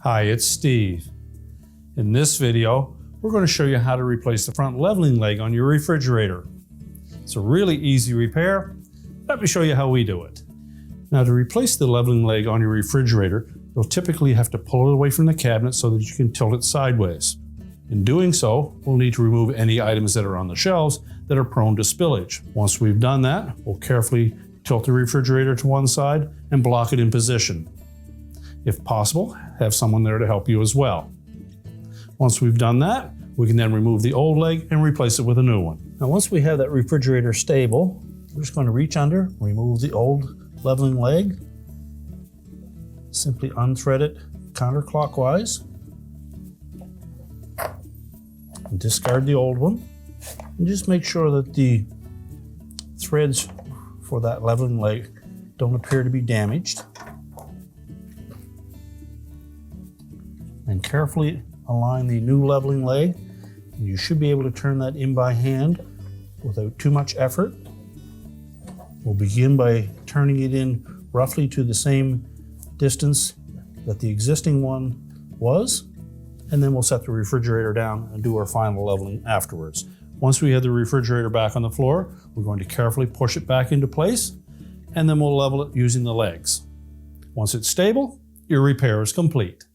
Hi, it's Steve. In this video, we're going to show you how to replace the front leveling leg on your refrigerator. It's a really easy repair. Let me show you how we do it. Now, to replace the leveling leg on your refrigerator, you'll typically have to pull it away from the cabinet so that you can tilt it sideways. In doing so, we'll need to remove any items that are on the shelves that are prone to spillage. Once we've done that, we'll carefully tilt the refrigerator to one side and block it in position. If possible, have someone there to help you as well. Once we've done that, we can then remove the old leg and replace it with a new one. Now, once we have that refrigerator stable, we're just going to reach under, remove the old leveling leg, simply unthread it counterclockwise, and discard the old one, and just make sure that the threads for that leveling leg don't appear to be damaged. And carefully align the new leveling leg. And you should be able to turn that in by hand without too much effort. We'll begin by turning it in roughly to the same distance that the existing one was, and then we'll set the refrigerator down and do our final leveling afterwards. Once we have the refrigerator back on the floor, we're going to carefully push it back into place, and then we'll level it using the legs. Once it's stable, your repair is complete.